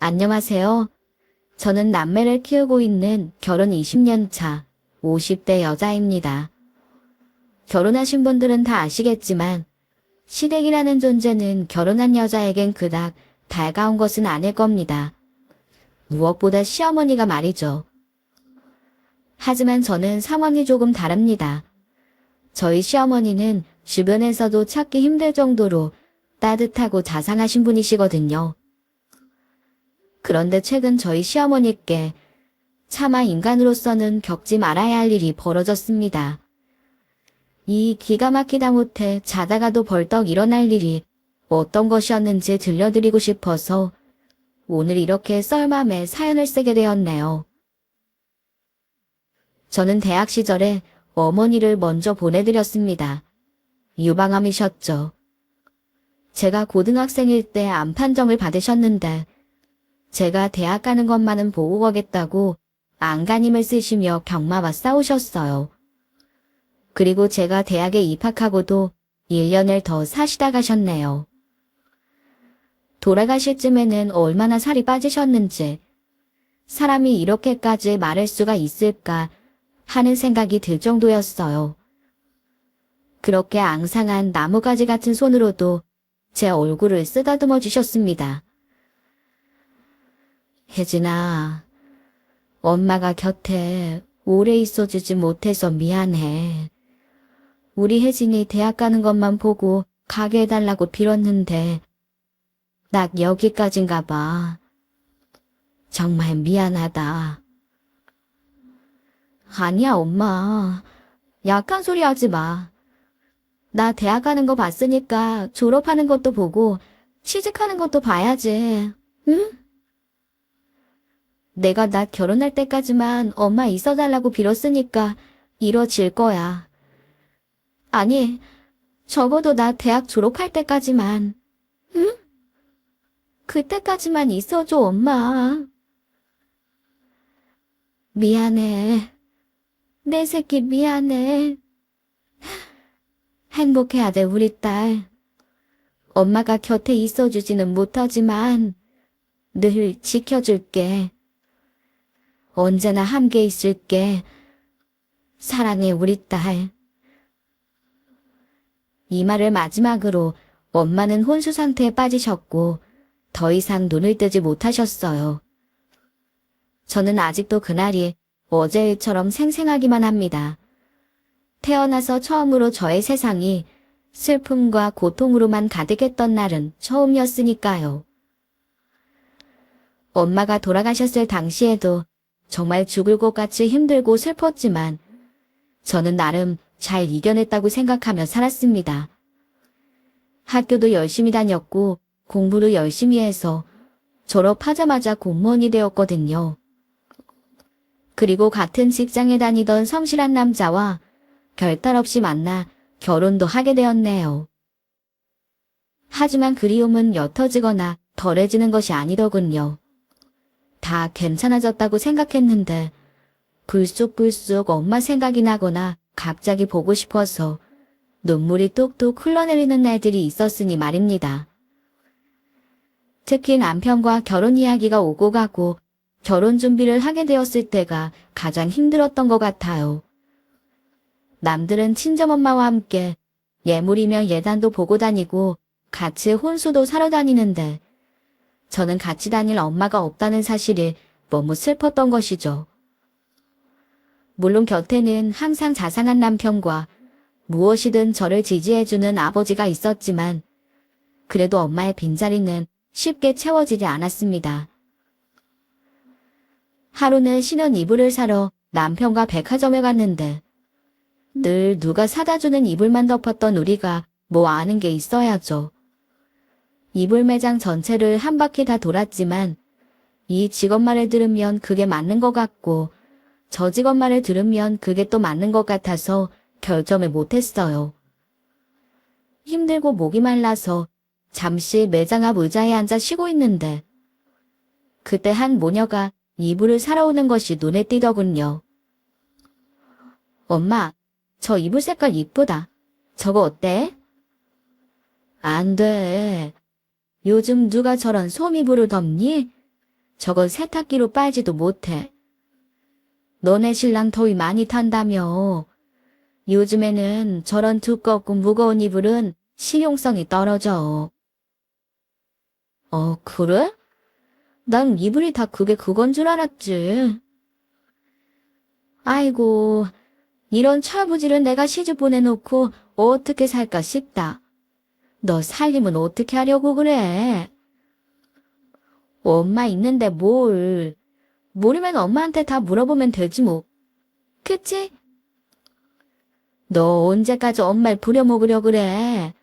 안녕하세요. 저는 남매를 키우고 있는 결혼 20년 차 50대 여자입니다. 결혼하신 분들은 다 아시겠지만 시댁이라는 존재는 결혼한 여자에겐 그닥 달가운 것은 아닐 겁니다. 무엇보다 시어머니가 말이죠. 하지만 저는 상황이 조금 다릅니다. 저희 시어머니는 주변에서도 찾기 힘들 정도로 따뜻하고 자상하신 분이시거든요. 그런데 최근 저희 시어머니께 차마 인간으로서는 겪지 말아야 할 일이 벌어졌습니다. 이 기가 막히다 못해 자다가도 벌떡 일어날 일이 어떤 것이었는지 들려드리고 싶어서 오늘 이렇게 썰맘에 사연을 쓰게 되었네요. 저는 대학 시절에 어머니를 먼저 보내드렸습니다. 유방암이셨죠. 제가 고등학생일 때 암 판정을 받으셨는데 제가 대학 가는 것만은 보고 가겠다고 안간힘을 쓰시며 경마와 싸우셨어요. 그리고 제가 대학에 입학하고도 1년을 더 사시다 가셨네요. 돌아가실 쯤에는 얼마나 살이 빠지셨는지 사람이 이렇게까지 마를 수가 있을까 하는 생각이 들 정도였어요. 그렇게 앙상한 나무가지 같은 손으로도 제 얼굴을 쓰다듬어 주셨습니다. 혜진아, 엄마가 곁에 오래 있어주지 못해서 미안해. 우리 혜진이 대학 가는 것만 보고 가게 해달라고 빌었는데 딱 여기까지인가 봐. 정말 미안하다. 아니야, 엄마. 약한 소리 하지 마. 나 대학 가는 거 봤으니까 졸업하는 것도 보고 취직하는 것도 봐야지. 응? 내가 나 결혼할 때까지만 엄마 있어달라고 빌었으니까 이뤄질 거야. 아니, 적어도 나 대학 졸업할 때까지만. 응? 그때까지만 있어줘, 엄마. 미안해. 내 새끼 미안해. 행복해야 돼, 우리 딸. 엄마가 곁에 있어주지는 못하지만 늘 지켜줄게. 언제나 함께 있을게. 사랑해, 우리 딸. 이 말을 마지막으로 엄마는 혼수 상태에 빠지셨고 더 이상 눈을 뜨지 못하셨어요. 저는 아직도 그날이 어제 일처럼 생생하기만 합니다. 태어나서 처음으로 저의 세상이 슬픔과 고통으로만 가득했던 날은 처음이었으니까요. 엄마가 돌아가셨을 당시에도 정말 죽을 것 같이 힘들고 슬펐지만 저는 나름 잘 이겨냈다고 생각하며 살았습니다. 학교도 열심히 다녔고 공부도 열심히 해서 졸업하자마자 공무원이 되었거든요. 그리고 같은 직장에 다니던 성실한 남자와 별탈 없이 만나 결혼도 하게 되었네요. 하지만 그리움은 옅어지거나 덜해지는 것이 아니더군요. 다 괜찮아졌다고 생각했는데 불쑥불쑥 엄마 생각이 나거나 갑자기 보고 싶어서 눈물이 뚝뚝 흘러내리는 날들이 있었으니 말입니다. 특히 남편과 결혼 이야기가 오고 가고 결혼 준비를 하게 되었을 때가 가장 힘들었던 것 같아요. 남들은 친정엄마와 함께 예물이며 예단도 보고 다니고 같이 혼수도 사러 다니는데 저는 같이 다닐 엄마가 없다는 사실이 너무 슬펐던 것이죠. 물론 곁에는 항상 자상한 남편과 무엇이든 저를 지지해주는 아버지가 있었지만 그래도 엄마의 빈자리는 쉽게 채워지지 않았습니다. 하루는 신혼 이불을 사러 남편과 백화점에 갔는데 늘 누가 사다주는 이불만 덮었던 우리가 뭐 아는 게 있어야죠. 이불 매장 전체를 한 바퀴 다 돌았지만 이 직원 말을 들으면 그게 맞는 것 같고 저 직원 말을 들으면 그게 또 맞는 것 같아서 결정을 못했어요. 힘들고 목이 말라서 잠시 매장 앞 의자에 앉아 쉬고 있는데 그때 한 모녀가 이불을 사러 오는 것이 눈에 띄더군요. 엄마, 저 이불 색깔 이쁘다. 저거 어때? 안 돼. 요즘 누가 저런 솜이불을 덮니? 저건 세탁기로 빨지도 못해. 너네 신랑 더위 많이 탄다며. 요즘에는 저런 두껍고 무거운 이불은 실용성이 떨어져. 그래? 난 이불이 다 그건 줄 알았지. 아이고, 이런 철부지를 내가 시집 보내놓고 어떻게 살까 싶다. 너 살림은 어떻게 하려고 그래? 엄마 있는데 뭘. 모르면 엄마한테 다 물어보면 되지 뭐. 그치? 너 언제까지 엄마를 부려먹으려 그래?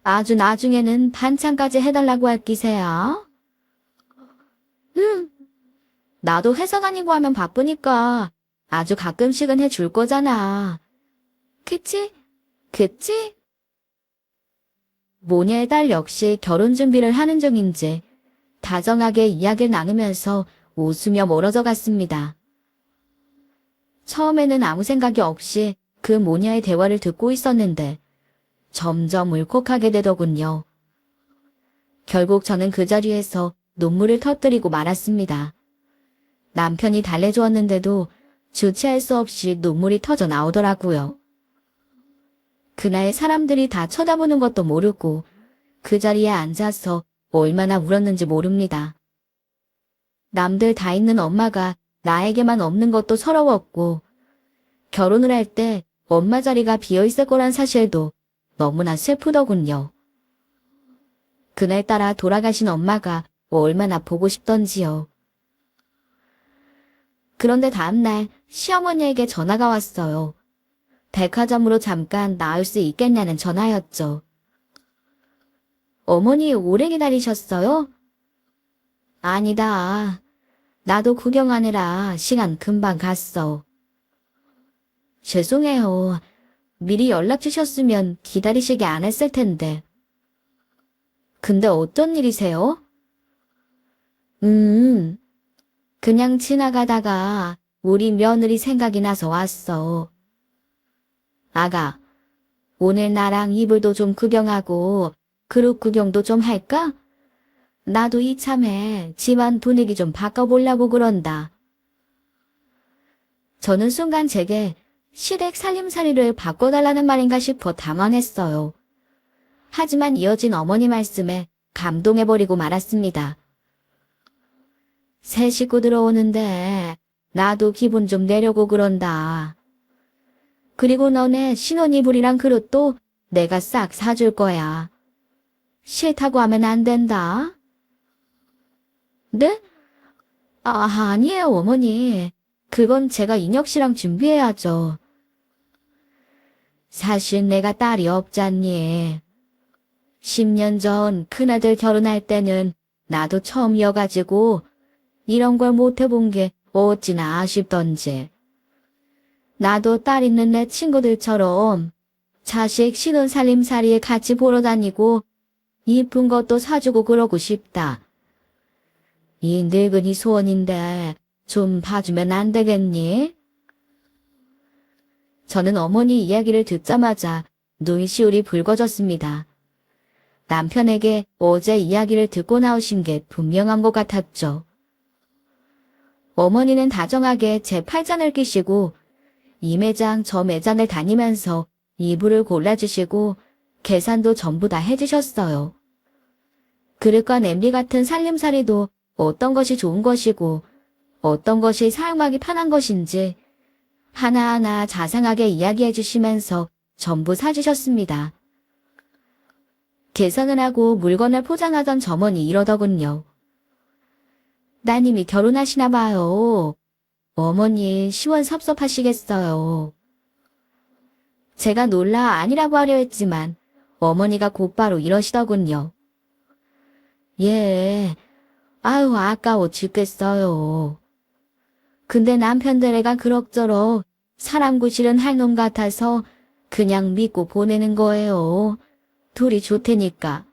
아주 나중에는 반찬까지 해달라고 할 기세야? 응. 나도 회사 다니고 하면 바쁘니까 아주 가끔씩은 해줄 거잖아. 그치? 그치? 모녀의 딸 역시 결혼 준비를 하는 중인지 다정하게 이야기를 나누면서 웃으며 멀어져 갔습니다. 처음에는 아무 생각이 없이 그 모녀의 대화를 듣고 있었는데 점점 울컥하게 되더군요. 결국 저는 그 자리에서 눈물을 터뜨리고 말았습니다. 남편이 달래주었는데도 주체할 수 없이 눈물이 터져 나오더라고요. 그날 사람들이 다 쳐다보는 것도 모르고 그 자리에 앉아서 얼마나 울었는지 모릅니다. 남들 다 있는 엄마가 나에게만 없는 것도 서러웠고 결혼을 할 때 엄마 자리가 비어있을 거란 사실도 너무나 슬프더군요. 그날따라 돌아가신 엄마가 얼마나 보고 싶던지요. 그런데 다음날 시어머니에게 전화가 왔어요. 백화점으로 잠깐 나올 수 있겠냐는 전화였죠. 어머니 오래 기다리셨어요? 아니다. 나도 구경하느라 시간 금방 갔어. 죄송해요. 미리 연락 주셨으면 기다리시게 안 했을 텐데. 근데 어떤 일이세요? 그냥 지나가다가 우리 며느리 생각이 나서 왔어. 아가, 오늘 나랑 이불도 좀 구경하고 그릇 구경도 좀 할까? 나도 이참에 집안 분위기 좀 바꿔보려고 그런다. 저는 순간 제게 시댁 살림살이를 바꿔달라는 말인가 싶어 당황했어요. 하지만 이어진 어머니 말씀에 감동해버리고 말았습니다. 새 식구 들어오는데 나도 기분 좀 내려고 그런다. 그리고 너네 신혼이불이랑 그릇도 내가 싹 사줄 거야. 싫다고 하면 안 된다. 네? 아니에요, 어머니. 그건 제가 인혁 씨랑 준비해야죠. 사실 내가 딸이 없잖니. 10년 전 큰아들 결혼할 때는 나도 처음이어가지고 이런 걸 못 해본 게 어찌나 아쉽던지. 나도 딸 있는 내 친구들처럼 자식 신혼 살림살이에 같이 보러 다니고 이쁜 것도 사주고 그러고 싶다. 이 늙은이 소원인데 좀 봐주면 안 되겠니? 저는 어머니 이야기를 듣자마자 눈시울이 붉어졌습니다. 남편에게 어제 이야기를 듣고 나오신 게 분명한 것 같았죠. 어머니는 다정하게 제 팔짱을 끼시고 이 매장 저 매장을 다니면서 이불을 골라주시고 계산도 전부 다 해주셨어요. 그릇과 냄비 같은 살림살이도 어떤 것이 좋은 것이고 어떤 것이 사용하기 편한 것인지 하나하나 자상하게 이야기해 주시면서 전부 사주셨습니다. 계산을 하고 물건을 포장하던 점원이 이러더군요. 따님이 결혼하시나 봐요. 어머니 시원섭섭하시겠어요. 제가 놀라 아니라고 하려 했지만 어머니가 곧바로 이러시더군요. 예, 아유 아까워 죽겠어요. 근데 남편들애가 그럭저럭 사람 구실은 할 놈 같아서 그냥 믿고 보내는 거예요. 둘이 좋다니까.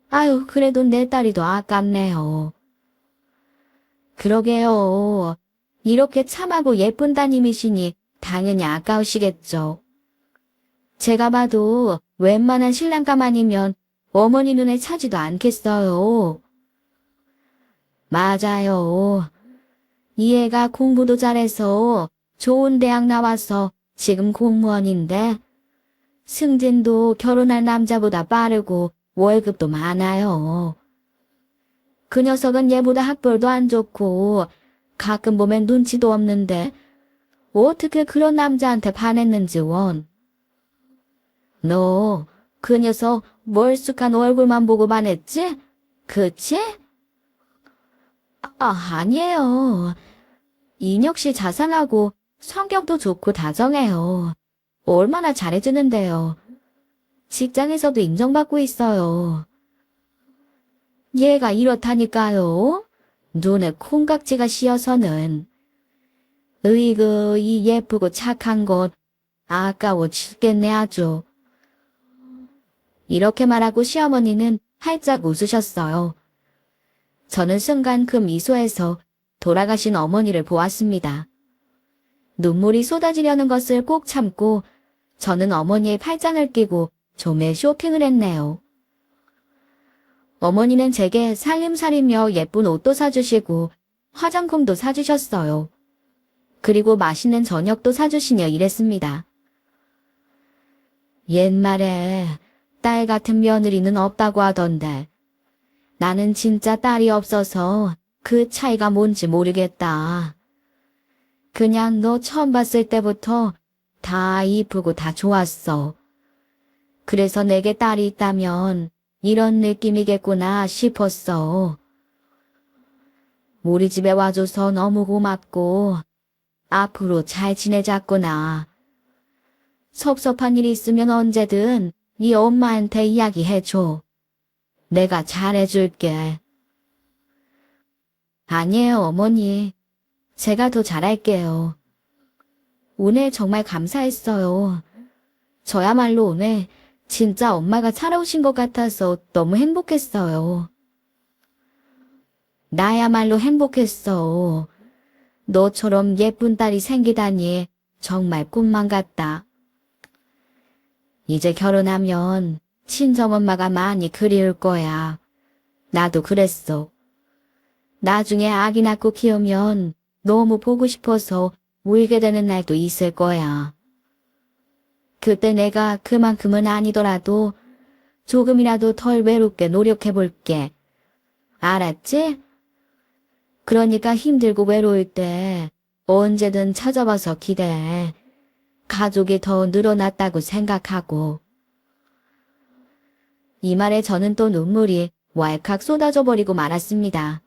아유 그래도 내 딸이 더 아깝네요. 그러게요. 이렇게 참하고 예쁜 따님이시니 당연히 아까우시겠죠. 제가 봐도 웬만한 신랑감 아니면 어머니 눈에 차지도 않겠어요. 맞아요. 이 애가 공부도 잘해서 좋은 대학 나와서 지금 공무원인데 승진도 결혼할 남자보다 빠르고 월급도 많아요. 그 녀석은 얘보다 학벌도 안 좋고 가끔 보면 눈치도 없는데 어떻게 그런 남자한테 반했는지 원. 너 그 녀석 멀쑥한 얼굴만 보고 반했지? 그치? 아니에요. 인혁 씨 자상하고 성격도 좋고 다정해요. 얼마나 잘해주는데요. 직장에서도 인정받고 있어요. 얘가 이렇다니까요. 눈에 콩깍지가 씌어서는. 으이그 이 예쁘고 착한 것 아까워 죽겠네 아주. 이렇게 말하고 시어머니는 활짝 웃으셨어요. 저는 순간 그 미소에서 돌아가신 어머니를 보았습니다. 눈물이 쏟아지려는 것을 꼭 참고 저는 어머니의 팔짱을 끼고 좀에 쇼핑을 했네요. 어머니는 제게 살림살이며 예쁜 옷도 사주시고 화장품도 사주셨어요. 그리고 맛있는 저녁도 사주시며 이랬습니다. 옛말에 딸 같은 며느리는 없다고 하던데 나는 진짜 딸이 없어서 그 차이가 뭔지 모르겠다. 그냥 너 처음 봤을 때부터 다 이쁘고 다 좋았어. 그래서 내게 딸이 있다면 이런 느낌이겠구나 싶었어. 우리 집에 와줘서 너무 고맙고 앞으로 잘 지내자꾸나. 섭섭한 일 있으면 언제든 네 엄마한테 이야기해줘. 내가 잘해줄게. 아니에요, 어머니. 제가 더 잘할게요. 오늘 정말 감사했어요. 저야말로 오늘 진짜 엄마가 살아오신 것 같아서 너무 행복했어요. 나야말로 행복했어. 너처럼 예쁜 딸이 생기다니 정말 꿈만 같다. 이제 결혼하면 친정엄마가 많이 그리울 거야. 나도 그랬어. 나중에 아기 낳고 키우면 너무 보고 싶어서 울게 되는 날도 있을 거야. 그때 내가 그만큼은 아니더라도 조금이라도 덜 외롭게 노력해볼게. 알았지? 그러니까 힘들고 외로울 때 언제든 찾아와서 기대해. 가족이 더 늘어났다고 생각하고. 이 말에 저는 또 눈물이 왈칵 쏟아져 버리고 말았습니다.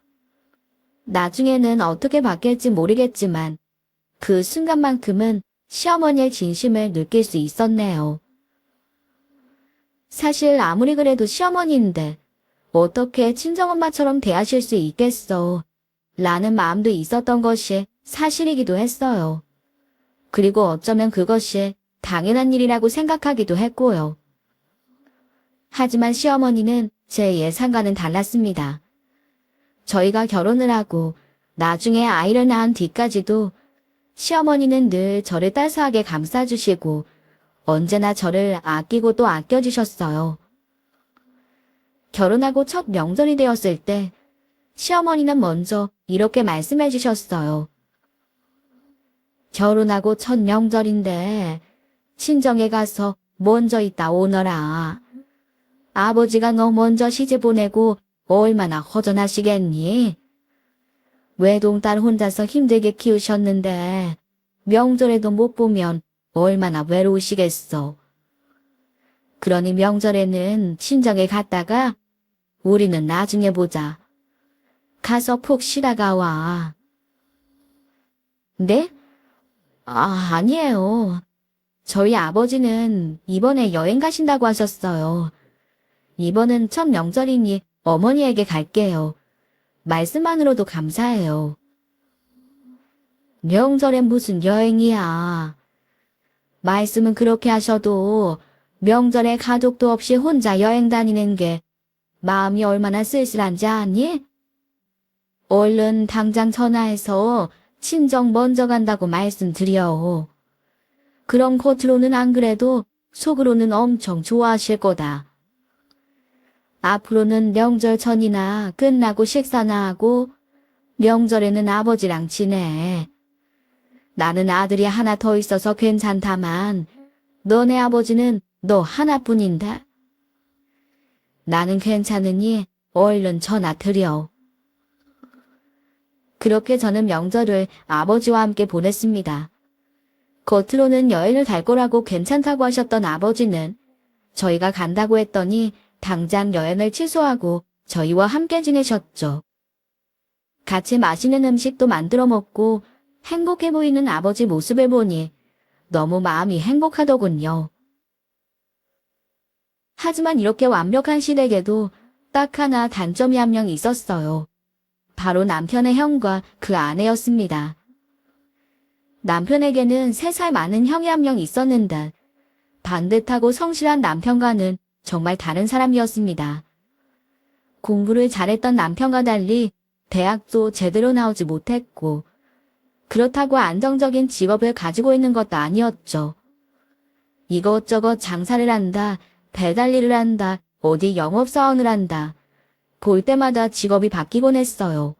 나중에는 어떻게 바뀔지 모르겠지만 그 순간만큼은 시어머니의 진심을 느낄 수 있었네요. 사실 아무리 그래도 시어머니인데 어떻게 친정엄마처럼 대하실 수 있겠어 라는 마음도 있었던 것이 사실이기도 했어요. 그리고 어쩌면 그것이 당연한 일이라고 생각하기도 했고요. 하지만 시어머니는 제 예상과는 달랐습니다. 저희가 결혼을 하고 나중에 아이를 낳은 뒤까지도 시어머니는 늘 저를 따스하게 감싸주시고 언제나 저를 아끼고 또 아껴주셨어요. 결혼하고 첫 명절이 되었을 때 시어머니는 먼저 이렇게 말씀해 주셨어요. 결혼하고 첫 명절인데 친정에 가서 먼저 있다 오너라. 아버지가 너 먼저 시집 보내고 얼마나 허전하시겠니? 외동딸 혼자서 힘들게 키우셨는데 명절에도 못 보면 얼마나 외로우시겠어. 그러니 명절에는 친정에 갔다가 우리는 나중에 보자. 가서 푹 쉬다가 와. 네? 아니에요. 저희 아버지는 이번에 여행 가신다고 하셨어요. 이번은 첫 명절이니 어머니에게 갈게요. 말씀만으로도 감사해요. 명절엔 무슨 여행이야. 말씀은 그렇게 하셔도 명절에 가족도 없이 혼자 여행 다니는 게 마음이 얼마나 쓸쓸한지 아니? 얼른 당장 전화해서 친정 먼저 간다고 말씀드려. 그럼 겉으로는 안 그래도 속으로는 엄청 좋아하실 거다. 앞으로는 명절 전이나 끝나고 식사나 하고 명절에는 아버지랑 지내. 나는 아들이 하나 더 있어서 괜찮다만 너네 아버지는 너 하나뿐인데. 나는 괜찮으니 얼른 전화 드려. 그렇게 저는 명절을 아버지와 함께 보냈습니다. 겉으로는 여행을 갈 거라고 괜찮다고 하셨던 아버지는 저희가 간다고 했더니 당장 여행을 취소하고 저희와 함께 지내셨죠. 같이 맛있는 음식도 만들어 먹고 행복해 보이는 아버지 모습을 보니 너무 마음이 행복하더군요. 하지만 이렇게 완벽한 시댁에도 딱 하나 단점이 한 명 있었어요. 바로 남편의 형과 그 아내였습니다. 남편에게는 3살 많은 형이 한 명 있었는데 반듯하고 성실한 남편과는 정말 다른 사람이었습니다. 공부를 잘했던 남편과 달리 대학도 제대로 나오지 못했고 그렇다고 안정적인 직업을 가지고 있는 것도 아니었죠. 이것저것 장사를 한다, 배달 일을 한다, 어디 영업사원을 한다. 볼 때마다 직업이 바뀌곤 했어요.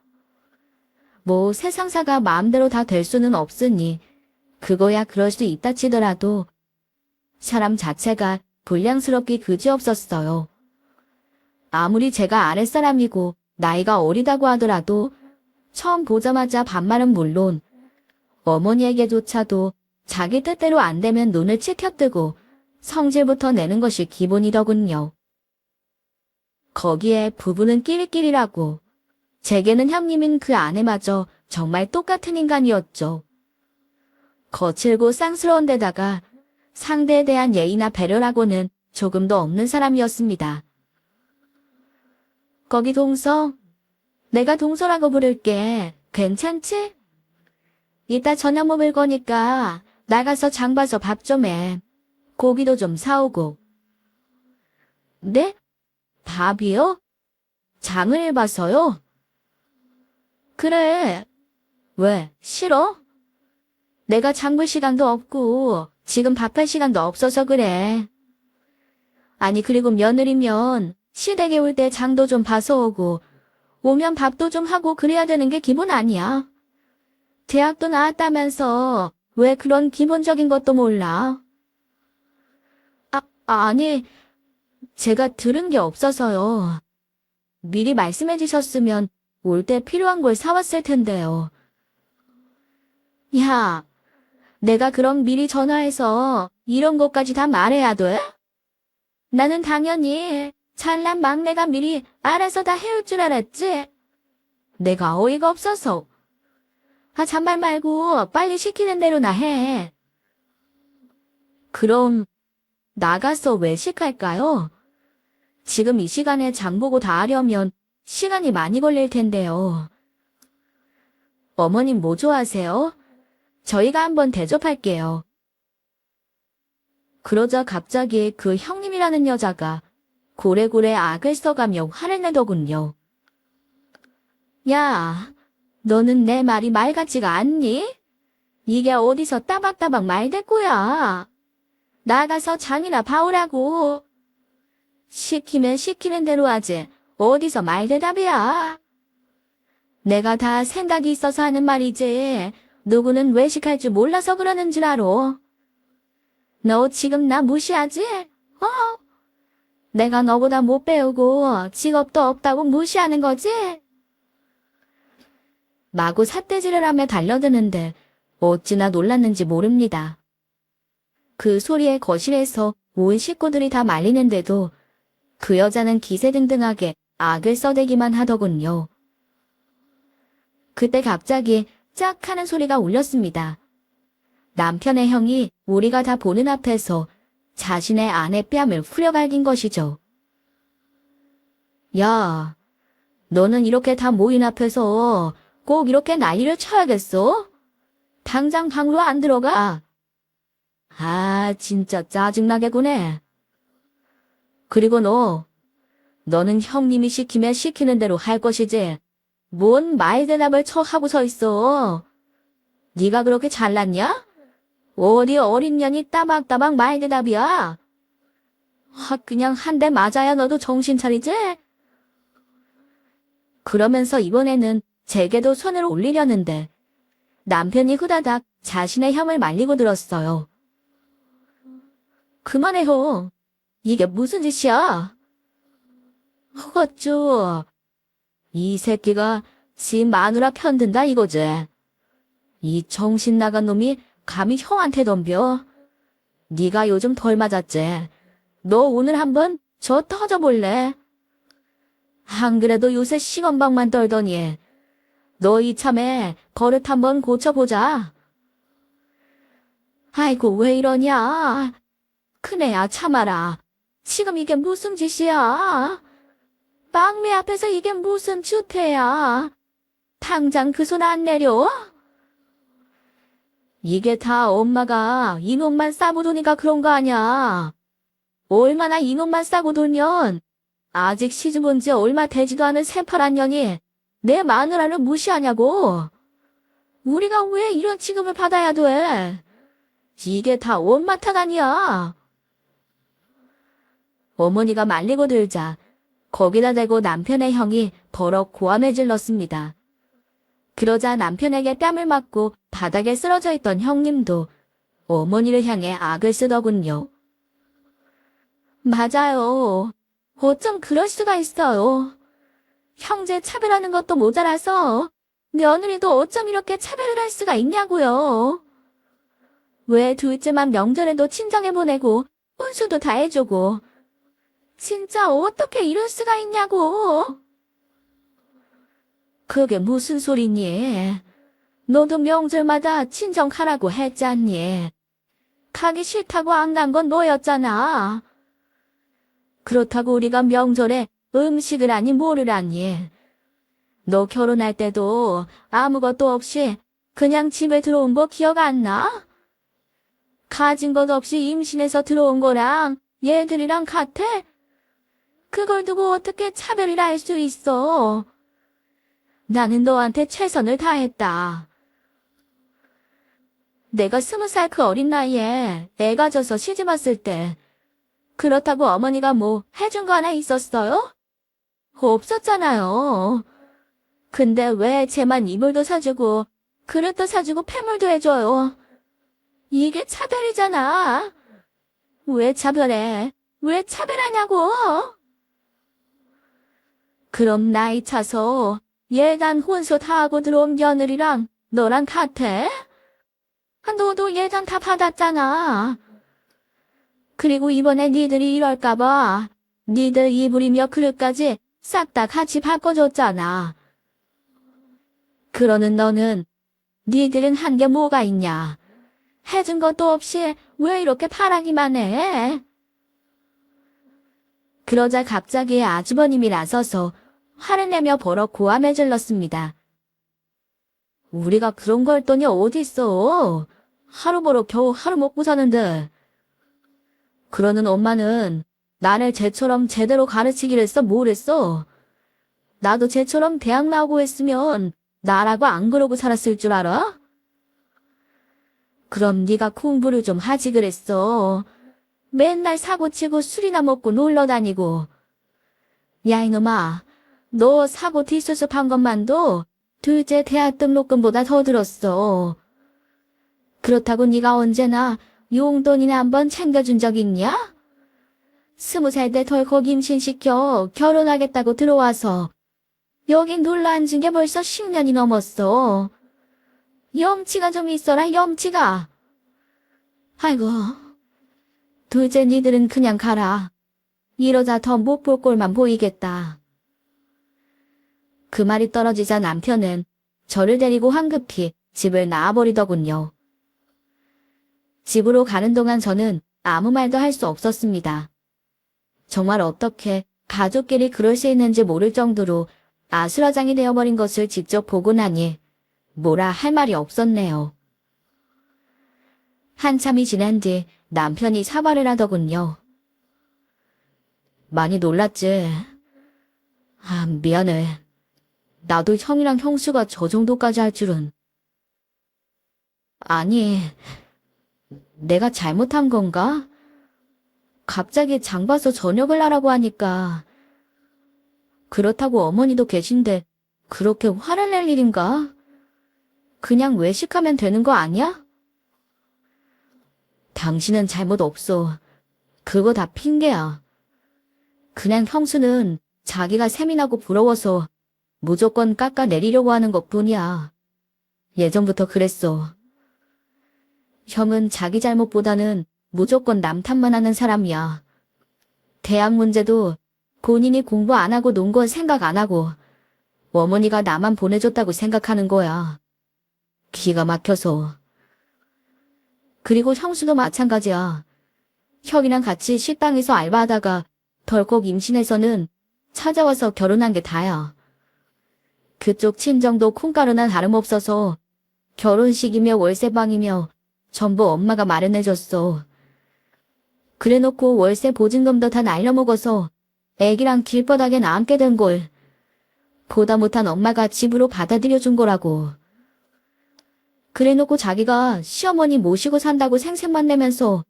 뭐 세상사가 마음대로 다 될 수는 없으니 그거야 그럴 수 있다 치더라도 사람 자체가 불량스럽기 그지없었어요. 아무리 제가 아랫사람이고 나이가 어리다고 하더라도 처음 보자마자 반말은 물론 어머니에게조차도 자기 뜻대로 안 되면 눈을 치켜뜨고 성질부터 내는 것이 기본이더군요. 거기에 부부는 끼리끼리라고 제게는 형님인 그 아내마저 정말 똑같은 인간이었죠. 거칠고 쌍스러운 데다가 상대에 대한 예의나 배려라고는 조금도 없는 사람이었습니다. 거기 동서, 내가 동서라고 부를게. 괜찮지? 이따 저녁 먹을 거니까 나가서 장 봐서 밥 좀 해. 고기도 좀 사오고. 네? 밥이요? 장을 봐서요? 그래. 왜, 싫어? 내가 장 볼 시간도 없고 지금 밥할 시간도 없어서 그래. 아니 그리고 며느리면 시댁에 올 때 장도 좀 봐서 오고 오면 밥도 좀 하고 그래야 되는 게 기본 아니야. 대학도 나왔다면서 왜 그런 기본적인 것도 몰라? 아니, 제가 들은 게 없어서요. 미리 말씀해 주셨으면 올 때 필요한 걸 사왔을 텐데요. 야, 내가 그럼 미리 전화해서 이런 것까지 다 말해야 돼? 나는 당연히 잘난 막내가 미리 알아서 다 해올 줄 알았지. 내가 어이가 없어서. 잔말 말고 빨리 시키는 대로나 해. 그럼 나가서 외식할까요? 지금 이 시간에 장 보고 다 하려면 시간이 많이 걸릴 텐데요. 어머님 뭐 좋아하세요? 저희가 한번 대접할게요. 그러자 갑자기 그 형님이라는 여자가 고래고래 악을 써가며 화를 내더군요. 야, 너는 내 말이 말 같지가 않니? 이게 어디서 따박따박 말대꾸야. 나가서 장이나 봐오라고. 시키면 시키는 대로 하지. 어디서 말대답이야. 내가 다 생각이 있어서 하는 말이지. 누구는 외식할 줄 몰라서 그러는 줄 알아. 너 지금 나 무시하지? 내가 너보다 못 배우고 직업도 없다고 무시하는 거지? 마구 삿대질을 하며 달려드는데 어찌나 놀랐는지 모릅니다. 그 소리에 거실에서 온 식구들이 다 말리는데도 그 여자는 기세등등하게 악을 써대기만 하더군요. 그때 갑자기 짝 하는 소리가 울렸습니다. 남편의 형이 우리가 다 보는 앞에서 자신의 아내 뺨을 후려갈긴 것이죠. 야, 너는 이렇게 다 모인 앞에서 꼭 이렇게 난리를 쳐야겠어? 당장 방으로 안 들어가. 진짜 짜증나게 구네. 그리고 너는 형님이 시키면 시키는 대로 할 것이지. 뭔 말대답을 하고 서 있어. 네가 그렇게 잘났냐? 어디 어린 년이 따박따박 말대답이야. 그냥 한 대 맞아야 너도 정신 차리지? 그러면서 이번에는 제게도 손을 올리려는데 남편이 후다닥 자신의 혐을 말리고 들었어요. 그만해요. 이게 무슨 짓이야? 허걱쭈. 이 새끼가 지 마누라 편든다 이거지. 이 정신 나간 놈이 감히 형한테 덤벼. 네가 요즘 덜 맞았지. 너 오늘 한번 저 터져볼래? 안 그래도 요새 시건방만 떨더니 너 이참에 버릇 한번 고쳐보자. 아이고 왜 이러냐. 큰애야 참아라. 지금 이게 무슨 짓이야. 막내 앞에서 이게 무슨 주태야. 당장 그 손 안 내려? 이게 다 엄마가 이놈만 싸고 도니까 그런 거 아냐. 얼마나 이놈만 싸고 돌면 아직 시집 온 지 얼마 되지도 않은 새파란 년이 내 마누라를 무시하냐고. 우리가 왜 이런 취급을 받아야 돼. 이게 다 엄마 탓 아니야. 어머니가 말리고 들자 거기다 대고 남편의 형이 버럭 고함을 질렀습니다. 그러자 남편에게 뺨을 맞고 바닥에 쓰러져 있던 형님도 어머니를 향해 악을 쓰더군요. 맞아요. 어쩜 그럴 수가 있어요. 형제 차별하는 것도 모자라서 며느리도 어쩜 이렇게 차별을 할 수가 있냐고요. 왜 둘째만 명절에도 친정에 보내고 혼수도 다 해주고. 진짜 어떻게 이럴 수가 있냐고. 그게 무슨 소리니? 너도 명절마다 친정 가라고 했잖니. 가기 싫다고 안 간 건 너였잖아. 그렇다고 우리가 명절에 음식을 하니 뭐를 하니. 너 결혼할 때도 아무것도 없이 그냥 집에 들어온 거 기억 안 나? 가진 것 없이 임신해서 들어온 거랑 얘들이랑 같아? 그걸 두고 어떻게 차별이라 할 수 있어. 나는 너한테 최선을 다했다. 내가 20살 그 어린 나이에 애가 져서 시집 왔을 때 그렇다고 어머니가 뭐 해준 거 하나 있었어요? 없었잖아요. 근데 왜 쟤만 이불도 사주고 그릇도 사주고 폐물도 해줘요. 이게 차별이잖아. 왜 차별해? 왜 차별하냐고. 그럼 나이 차서 예단 혼수 다 하고 들어온 며느리랑 너랑 같아? 너도 예단 다 받았잖아. 그리고 이번에 니들이 이럴까봐 니들 이불이며 그릇까지 싹 다 같이 바꿔줬잖아. 그러는 너는 니들은 한 게 뭐가 있냐. 해준 것도 없이 왜 이렇게 바라기만 해? 그러자 갑자기 아주버님이 나서서 화를 내며 버럭 고함을 질렀습니다. 우리가 그런 거 했더니 어딨어. 하루 벌어 겨우 하루 먹고 사는데. 그러는 엄마는 나를 쟤처럼 제대로 가르치기를 했어 뭘 했어. 나도 쟤처럼 대학 나오고 했으면 나라고 안 그러고 살았을 줄 알아? 그럼 네가 공부를 좀 하지 그랬어. 맨날 사고치고 술이나 먹고 놀러 다니고. 야 이놈아, 너 사고 뒷수습한 것만도 둘째 대학 등록금보다 더 들었어. 그렇다고 네가 언제나 용돈이나 한번 챙겨준 적 있냐? 20살 때 덜컥 임신시켜 결혼하겠다고 들어와서 여기 놀러 앉은 게 벌써 10년이 넘었어. 염치가 좀 있어라 염치가. 아이고, 둘째 니들은 그냥 가라. 이러다 더 못 볼 꼴만 보이겠다. 그 말이 떨어지자 남편은 저를 데리고 황급히 집을 나와버리더군요. 집으로 가는 동안 저는 아무 말도 할 수 없었습니다. 정말 어떻게 가족끼리 그럴 수 있는지 모를 정도로 아수라장이 되어버린 것을 직접 보고 나니 뭐라 할 말이 없었네요. 한참이 지난 뒤 남편이 사과를 하더군요. 많이 놀랐지? 아, 미안해. 나도 형이랑 형수가 저 정도까지 할 줄은. 아니, 내가 잘못한 건가? 갑자기 장 봐서 저녁을 하라고 하니까. 그렇다고 어머니도 계신데 그렇게 화를 낼 일인가? 그냥 외식하면 되는 거 아니야? 당신은 잘못 없어. 그거 다 핑계야. 그냥 형수는 자기가 세민하고 부러워서 무조건 깎아내리려고 하는 것뿐이야. 예전부터 그랬어. 형은 자기 잘못보다는 무조건 남 탓만 하는 사람이야. 대학 문제도 본인이 공부 안 하고 논 건 생각 안 하고 어머니가 나만 보내줬다고 생각하는 거야. 기가 막혀서. 그리고 형수도 마찬가지야. 형이랑 같이 식당에서 알바하다가 덜컥 임신해서는 찾아와서 결혼한 게 다야. 그쪽 친정도 콩가루나 다름없어서 결혼식이며 월세방이며 전부 엄마가 마련해줬어. 그래놓고 월세 보증금도 다 날려먹어서 애기랑 길바닥에 앉게 된 걸 보다 못한 엄마가 집으로 받아들여준 거라고. 그래놓고 자기가 시어머니 모시고 산다고 생색만 내면서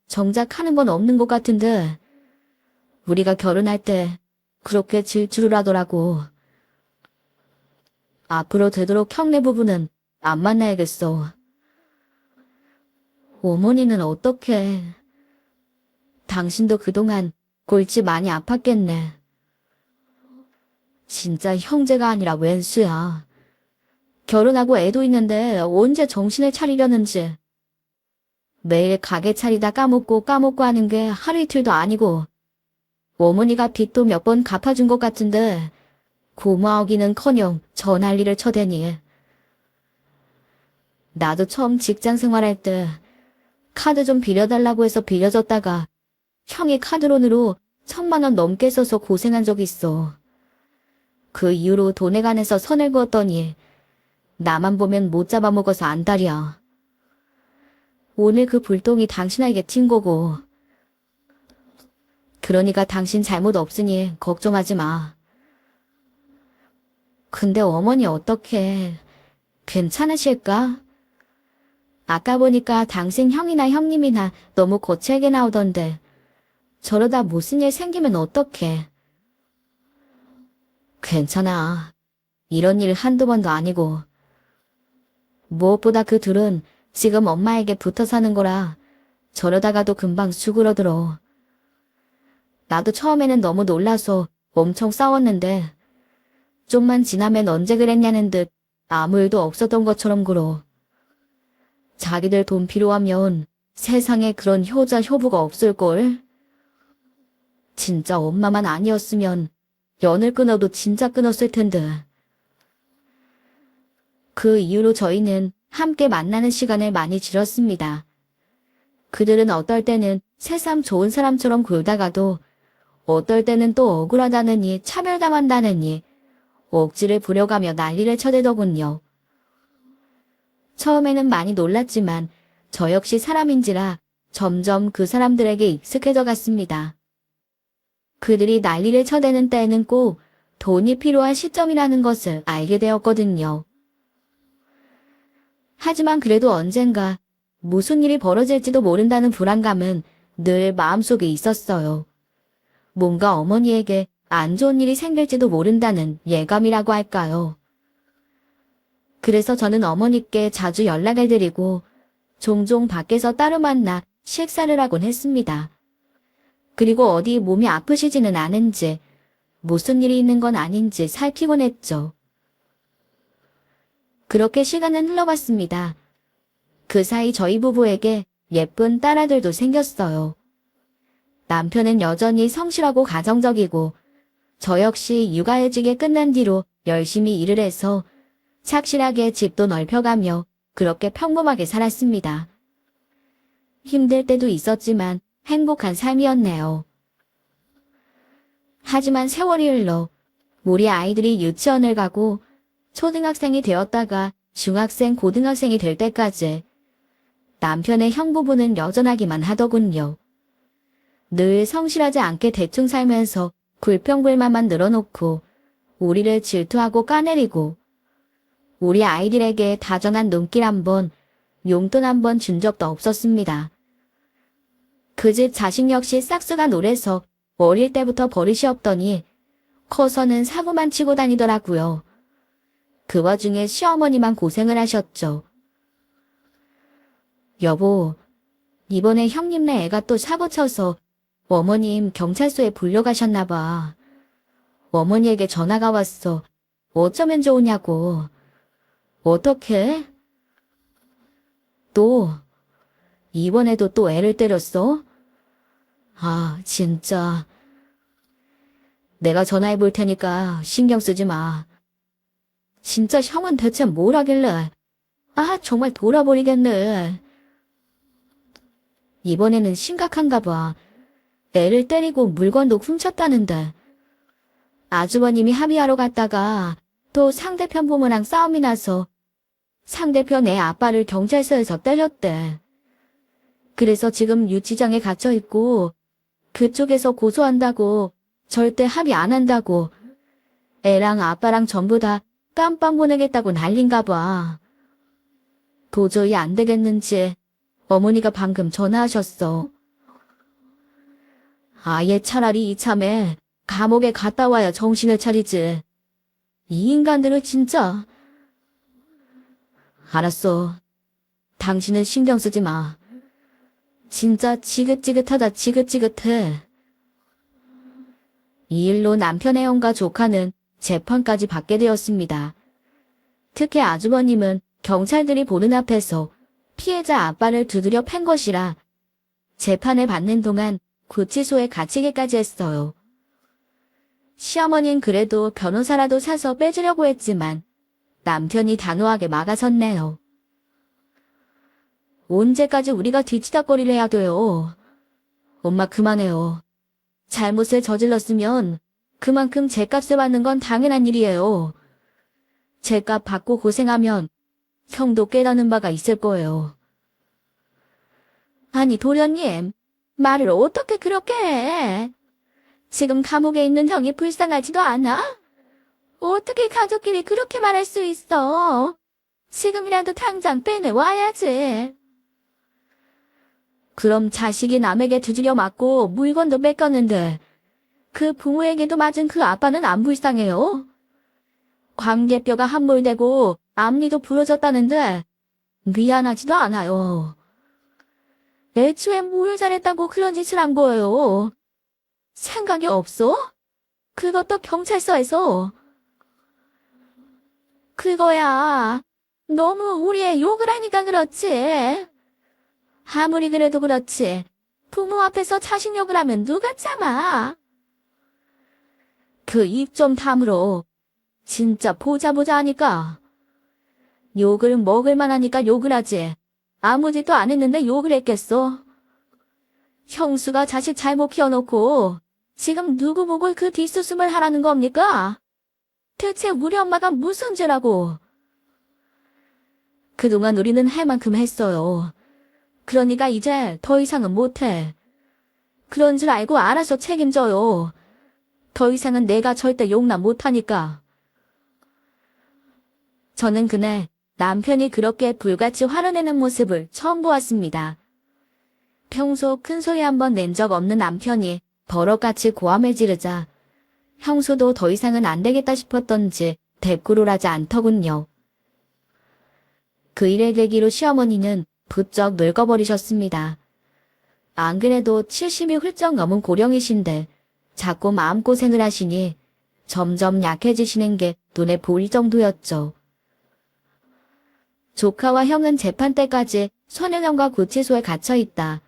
정작 하는 건 없는 것 같은데 우리가 결혼할 때 그렇게 질투를 하더라고. 앞으로 되도록 형네 부부는 안 만나야겠어. 어머니는 어떡해. 당신도 그동안 골치 많이 아팠겠네. 진짜 형제가 아니라 웬수야. 결혼하고 애도 있는데 언제 정신을 차리려는지. 매일 가게 차리다 까먹고 하는 게 하루 이틀도 아니고 어머니가 빚도 몇 번 갚아준 것 같은데 고마워기는커녕 저 난리를 쳐대니. 나도 처음 직장 생활할 때 카드 좀 빌려달라고 해서 빌려줬다가 형이 카드론으로 1,000만 원 넘게 써서 고생한 적이 있어. 그 이후로 돈에 관해서 선을 그었더니 나만 보면 못 잡아먹어서 안달이야. 오늘 그 불똥이 당신에게 튄 거고. 그러니까 당신 잘못 없으니 걱정하지 마. 근데 어머니 어떡해. 괜찮으실까? 아까 보니까 당신 형이나 형님이나 너무 거칠게 나오던데 저러다 무슨 일 생기면 어떡해. 괜찮아. 이런 일 한두 번도 아니고. 무엇보다 그 둘은 지금 엄마에게 붙어 사는 거라 저러다가도 금방 수그러들어. 나도 처음에는 너무 놀라서 엄청 싸웠는데 좀만 지나면 언제 그랬냐는 듯 아무 일도 없었던 것처럼 굴어. 자기들 돈 필요하면 세상에 그런 효자 효부가 없을걸? 진짜 엄마만 아니었으면 연을 끊어도 진짜 끊었을 텐데. 그 이후로 저희는 함께 만나는 시간을 많이 줄였습니다. 그들은 어떨 때는 새삼 좋은 사람처럼 굴다가도 어떨 때는 또 억울하다느니 차별당한다느니 억지를 부려가며 난리를 쳐대더군요. 처음에는 많이 놀랐지만 저 역시 사람인지라 점점 그 사람들에게 익숙해져 갔습니다. 그들이 난리를 쳐대는 때에는 꼭 돈이 필요한 시점이라는 것을 알게 되었거든요. 하지만 그래도 언젠가 무슨 일이 벌어질지도 모른다는 불안감은 늘 마음속에 있었어요. 뭔가 어머니에게 안 좋은 일이 생길지도 모른다는 예감이라고 할까요. 그래서 저는 어머니께 자주 연락을 드리고 종종 밖에서 따로 만나 식사를 하곤 했습니다. 그리고 어디 몸이 아프시지는 않은지 무슨 일이 있는 건 아닌지 살피곤 했죠. 그렇게 시간은 흘러갔습니다. 그 사이 저희 부부에게 예쁜 딸아들도 생겼어요. 남편은 여전히 성실하고 가정적이고 저 역시 육아휴직이 끝난 뒤로 열심히 일을 해서 착실하게 집도 넓혀가며 그렇게 평범하게 살았습니다. 힘들 때도 있었지만 행복한 삶이었네요. 하지만 세월이 흘러 우리 아이들이 유치원을 가고 초등학생이 되었다가 중학생, 고등학생이 될 때까지 남편의 형부부는 여전하기만 하더군요. 늘 성실하지 않게 대충 살면서 불평불만만 늘어놓고 우리를 질투하고 까내리고 우리 아이들에게 다정한 눈길 한 번, 용돈 한 번 준 적도 없었습니다. 그 집 자식 역시 싹수가 노래서 어릴 때부터 버릇이 없더니 커서는 사고만 치고 다니더라고요. 그 와중에 시어머니만 고생을 하셨죠. 여보, 이번에 형님네 애가 또 사고 쳐서 어머님 경찰서에 불려가셨나 봐. 어머니에게 전화가 왔어. 어쩌면 좋으냐고. 어떡해? 또, 이번에도 또 애를 때렸어? 아, 진짜. 내가 전화해 볼 테니까 신경 쓰지 마. 진짜 형은 대체 뭘 하길래. 아, 정말 돌아버리겠네. 이번에는 심각한가 봐. 애를 때리고 물건도 훔쳤다는데. 아주버님이 합의하러 갔다가 또 상대편 부모랑 싸움이 나서 상대편 애 아빠를 경찰서에서 때렸대. 그래서 지금 유치장에 갇혀 있고 그쪽에서 고소한다고 절대 합의 안 한다고 애랑 아빠랑 전부 다 깜빵 보내겠다고 난린가 봐. 도저히 안 되겠는지 어머니가 방금 전화하셨어. 아예 차라리 이참에 감옥에 갔다 와야 정신을 차리지. 이 인간들은 진짜. 알았어. 당신은 신경 쓰지 마. 진짜 지긋지긋하다 지긋지긋해. 이 일로 남편의 형과 조카는 재판까지 받게 되었습니다. 특히 아주버님은 경찰들이 보는 앞에서 피해자 아빠를 두드려 팬 것이라 재판을 받는 동안 구치소에 갇히기까지 했어요. 시어머니는 그래도 변호사라도 사서 빼주려고 했지만 남편이 단호하게 막아섰네요. 언제까지 우리가 뒤치다꺼리를 해야 돼요. 엄마 그만해요. 잘못을 저질렀으면 그만큼 죗값을 받는 건 당연한 일이에요. 죗값 받고 고생하면 형도 깨닫는 바가 있을 거예요. 아니 도련님, 말을 어떻게 그렇게 해? 지금 감옥에 있는 형이 불쌍하지도 않아? 어떻게 가족끼리 그렇게 말할 수 있어? 지금이라도 당장 빼내와야지. 그럼 자식이 남에게 두드려 맞고 물건도 뺏겼는데 그 부모에게도 맞은 그 아빠는 안 불쌍해요? 광대뼈가 함몰되고 앞니도 부러졌다는데 미안하지도 않아요. 애초에 뭘 잘했다고 그런 짓을 한 거예요. 생각이 없어? 그것도 경찰서에서. 그거야. 너무 우리의 욕을 하니까 그렇지. 아무리 그래도 그렇지. 부모 앞에서 자식 욕을 하면 누가 참아. 그 입 좀 다물어. 진짜 보자 하니까. 욕을 먹을 만하니까 욕을 하지. 아무 짓도 안 했는데 욕을 했겠어. 형수가 자식 잘못 키워놓고 지금 누구 보고 그 뒷수습을 하라는 겁니까? 대체 우리 엄마가 무슨 죄라고. 그동안 우리는 할 만큼 했어요. 그러니까 이제 더 이상은 못해. 그런 줄 알고 알아서 책임져요. 더 이상은 내가 절대 용납 못하니까. 저는 그날 남편이 그렇게 불같이 화를 내는 모습을 처음 보았습니다. 평소 큰 소리 한 번 낸 적 없는 남편이 버럭같이 고함을 지르자 형수도 더 이상은 안 되겠다 싶었던지 대꾸를 하지 않더군요. 그 일을 계기로 시어머니는 부쩍 늙어버리셨습니다. 안 그래도 70이 훌쩍 넘은 고령이신데 자꾸 마음고생을 하시니 점점 약해지시는 게 눈에 보일 정도였죠. 조카와 형은 재판 때까지 소년원과 구치소에 갇혀있다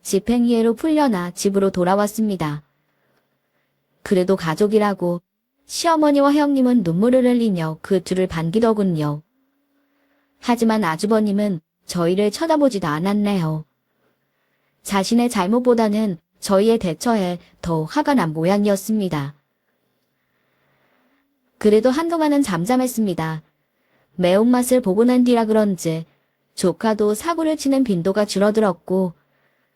집행유예로 풀려나 집으로 돌아왔습니다. 그래도 가족이라고 시어머니와 형님은 눈물을 흘리며 그 둘을 반기더군요. 하지만 아주버님은 저희를 쳐다보지도 않았네요. 자신의 잘못보다는 저희의 대처에 더 화가 난 모양이었습니다. 그래도 한동안은 잠잠했습니다. 매운맛을 보고 난 뒤라 그런지 조카도 사고를 치는 빈도가 줄어들었고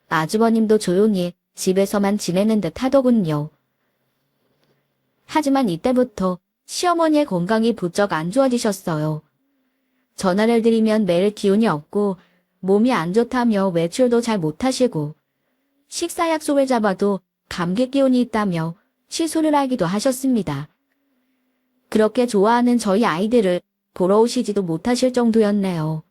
아주버님도 조용히 집에서만 지내는 듯 하더군요. 하지만 이때부터 시어머니의 건강이 부쩍 안 좋아지셨어요. 전화를 드리면 매일 기운이 없고 몸이 안 좋다며 외출도 잘 못하시고 식사 약속을 잡아도 감기 기운이 있다며 취소를 하기도 하셨습니다. 그렇게 좋아하는 저희 아이들을 보러 오시지도 못하실 정도였네요.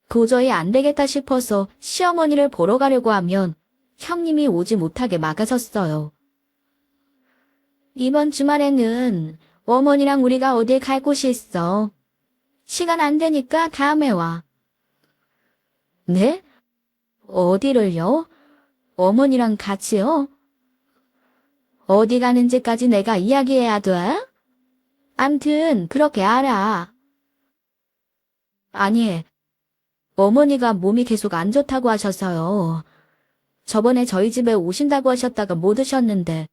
도저히 안 되겠다 싶어서 시어머니를 보러 가려고 하면 형님이 오지 못하게 막아섰어요. 이번 주말에는 어머니랑 우리가 어딜 갈 곳이 있어. 시간 안 되니까 다음에 와. 네? 어디를요? 어머니랑 같이요? 어디 가는지까지 내가 이야기해야 돼? 암튼 그렇게 알아. 아니, 어머니가 몸이 계속 안 좋다고 하셔서요. 저번에 저희 집에 오신다고 하셨다가 못 오셨는데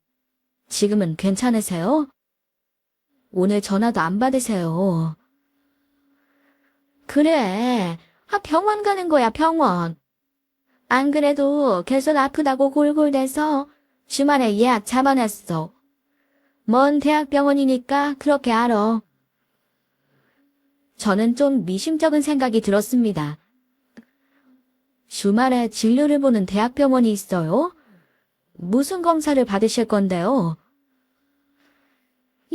지금은 괜찮으세요? 오늘 전화도 안 받으세요. 그래. 병원 가는 거야, 병원. 안 그래도 계속 아프다고 골골대서 주말에 예약 잡아놨어. 먼 대학병원이니까 그렇게 알아. 저는 좀 미심쩍은 생각이 들었습니다. 주말에 진료를 보는 대학병원이 있어요? 무슨 검사를 받으실 건데요?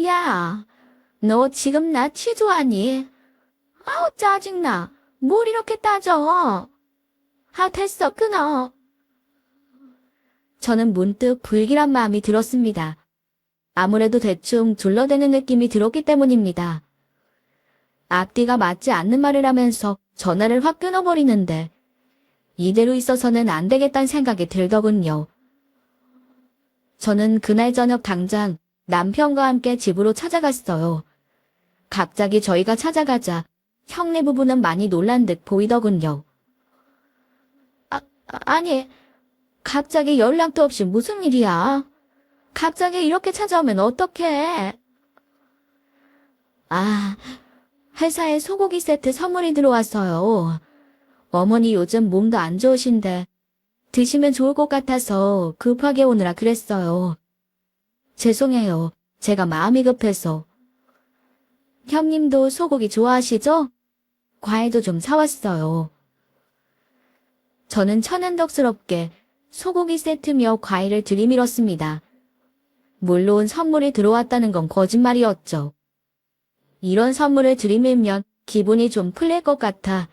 야, 너 지금 나 취조하니? 아우, 짜증나. 뭘 이렇게 따져? 됐어, 끊어. 저는 문득 불길한 마음이 들었습니다. 아무래도 대충 둘러대는 느낌이 들었기 때문입니다. 앞뒤가 맞지 않는 말을 하면서 전화를 확 끊어버리는데 이대로 있어서는 안 되겠다는 생각이 들더군요. 저는 그날 저녁 당장 남편과 함께 집으로 찾아갔어요. 갑자기 저희가 찾아가자 형네 부부는 많이 놀란 듯 보이더군요. 아니, 갑자기 연락도 없이 무슨 일이야? 갑자기 이렇게 찾아오면 어떡해? 회사에 소고기 세트 선물이 들어왔어요. 어머니 요즘 몸도 안 좋으신데 드시면 좋을 것 같아서 급하게 오느라 그랬어요. 죄송해요. 제가 마음이 급해서. 형님도 소고기 좋아하시죠? 과일도 좀 사왔어요. 저는 천연덕스럽게 소고기 세트며 과일을 들이밀었습니다. 물론 선물이 들어왔다는 건 거짓말이었죠. 이런 선물을 들이밀면 기분이 좀 풀릴 것 같아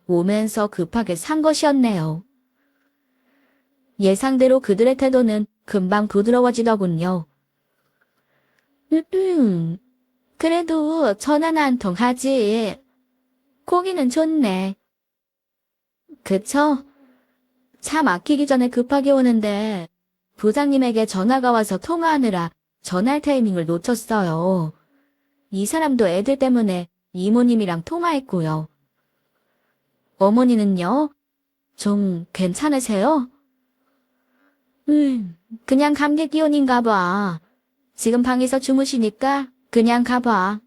오면서 급하게 산 것이었네요. 예상대로 그들의 태도는 금방 부드러워지더군요. 그래도 전화는 한 통 하지. 고기는 좋네. 그쵸? 차 막히기 전에 급하게 오는데 부장님에게 전화가 와서 통화하느라 전화할 타이밍을 놓쳤어요. 이 사람도 애들 때문에 이모님이랑 통화했고요. 어머니는요? 좀 괜찮으세요? 그냥 감기 기운인가 봐. 지금 방에서 주무시니까 그냥 가봐.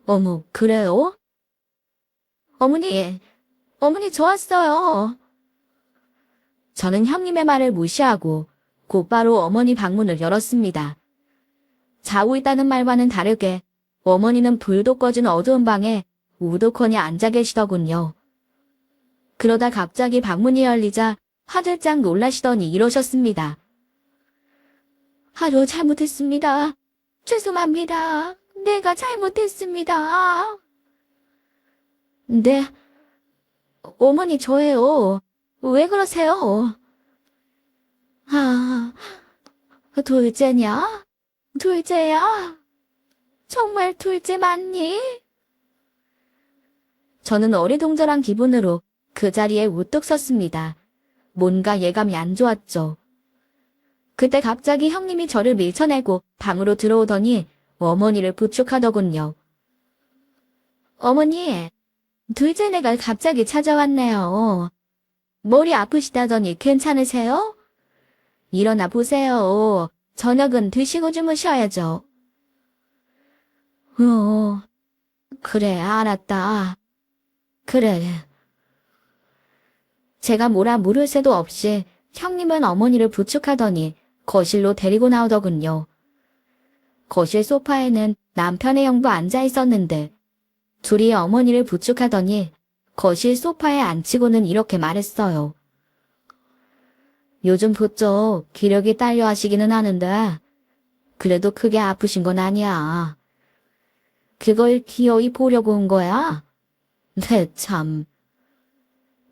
어머, 그래요? 어머니 좋았어요. 저는 형님의 말을 무시하고 곧바로 어머니 방문을 열었습니다. 자고 있다는 말과는 다르게 어머니는 불도 꺼진 어두운 방에 우두커니 앉아 계시더군요. 그러다 갑자기 방문이 열리자 화들짝 놀라시더니 이러셨습니다. 하루 잘못했습니다. 죄송합니다. 내가 잘못했습니다. 네, 어머니 저예요. 왜 그러세요? 둘째냐? 둘째야? 정말 둘째 맞니? 저는 어리둥절한 기분으로 그 자리에 우뚝 섰습니다. 뭔가 예감이 안 좋았죠. 그때 갑자기 형님이 저를 밀쳐내고 방으로 들어오더니 어머니를 부축하더군요. 어머니, 둘째네가 갑자기 찾아왔네요. 머리 아프시다더니 괜찮으세요? 일어나 보세요. 저녁은 드시고 주무셔야죠. 그래, 알았다. 그래. 제가 뭐라 물을 새도 없이 형님은 어머니를 부축하더니 거실로 데리고 나오더군요. 거실 소파에는 남편의 형도 앉아 있었는데 둘이 어머니를 부축하더니 거실 소파에 앉히고는 이렇게 말했어요. 요즘 부쩍 기력이 딸려 하시기는 하는데 그래도 크게 아프신 건 아니야. 그걸 기어이 보려고 온 거야? 네, 참.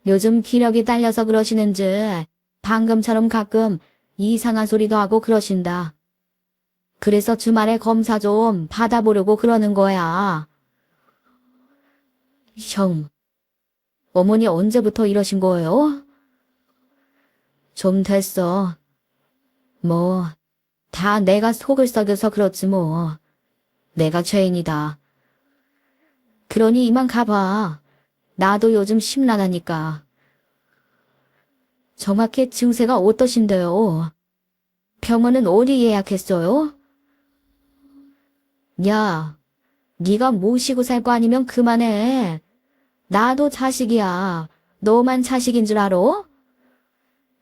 요즘 기력이 딸려서 그러시는지 방금처럼 가끔 이상한 소리도 하고 그러신다. 그래서 주말에 검사 좀 받아보려고 그러는 거야. 형, 어머니 언제부터 이러신 거예요? 좀 됐어. 뭐, 다 내가 속을 썩여서 그렇지 뭐. 내가 죄인이다. 그러니 이만 가봐. 나도 요즘 심란하니까. 정확히 증세가 어떠신데요? 병원은 어디 예약했어요? 야, 네가 모시고 살 거 아니면 그만해. 나도 자식이야. 너만 자식인 줄 알아?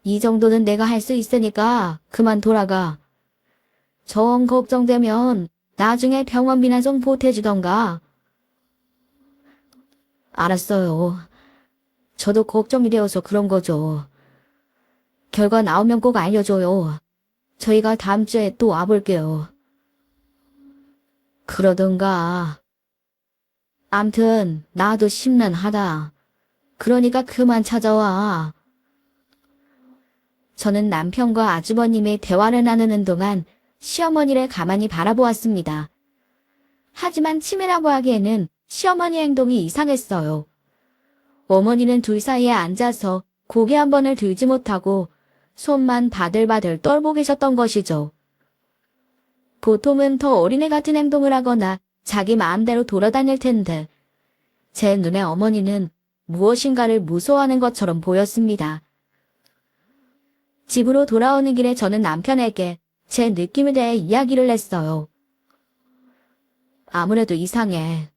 이 정도는 내가 할 수 있으니까 그만 돌아가. 정 걱정되면 나중에 병원비나 좀 보태주던가. 알았어요. 저도 걱정이 되어서 그런 거죠. 결과 나오면 꼭 알려줘요. 저희가 다음 주에 또 와볼게요. 그러던가. 암튼 나도 심란하다. 그러니까 그만 찾아와. 저는 남편과 아주버님의 대화를 나누는 동안 시어머니를 가만히 바라보았습니다. 하지만 치매라고 하기에는 시어머니 행동이 이상했어요. 어머니는 둘 사이에 앉아서 고개 한 번을 들지 못하고 손만 바들바들 떨고 계셨던 것이죠. 보통은 더 어린애 같은 행동을 하거나 자기 마음대로 돌아다닐 텐데 제 눈에 어머니는 무엇인가를 무서워하는 것처럼 보였습니다. 집으로 돌아오는 길에 저는 남편에게 제 느낌에 대해 이야기를 했어요. 아무래도 이상해.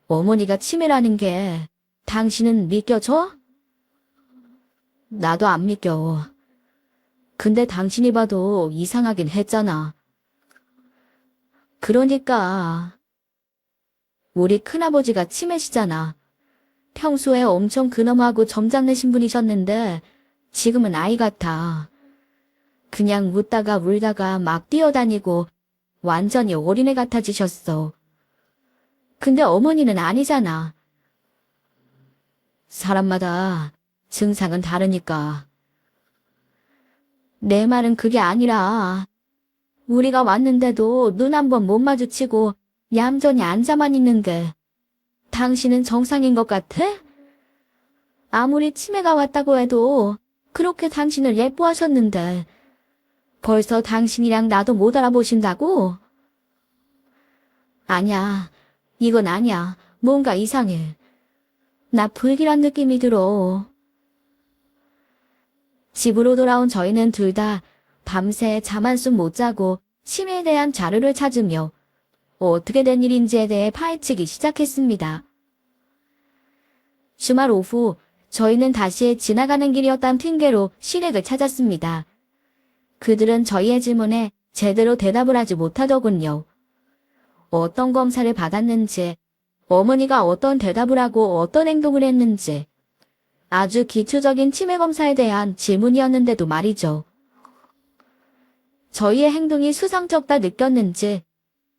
어머니가 치매라는 게 당신은 믿겨져? 나도 안 믿겨. 근데 당신이 봐도 이상하긴 했잖아. 그러니까 우리 큰아버지가 치매시잖아. 평소에 엄청 근엄하고 점잖으신 분이셨는데 지금은 아이 같아. 그냥 웃다가 울다가 막 뛰어다니고 완전히 어린애 같아지셨어. 근데 어머니는 아니잖아. 사람마다 증상은 다르니까. 내 말은 그게 아니라 우리가 왔는데도 눈 한 번 못 마주치고 얌전히 앉아만 있는 게 당신은 정상인 것 같아? 아무리 치매가 왔다고 해도 그렇게 당신을 예뻐하셨는데 벌써 당신이랑 나도 못 알아보신다고? 아니야. 이건 아니야. 뭔가 이상해. 나 불길한 느낌이 들어. 집으로 돌아온 저희는 둘 다 밤새 잠 한숨 못 자고 치매에 대한 자료를 찾으며 어떻게 된 일인지에 대해 파헤치기 시작했습니다. 주말 오후 저희는 다시 지나가는 길이었던 핑계로 시댁을 찾았습니다. 그들은 저희의 질문에 제대로 대답을 하지 못하더군요. 어떤 검사를 받았는지, 어머니가 어떤 대답을 하고 어떤 행동을 했는지, 아주 기초적인 치매 검사에 대한 질문이었는데도 말이죠. 저희의 행동이 수상쩍다 느꼈는지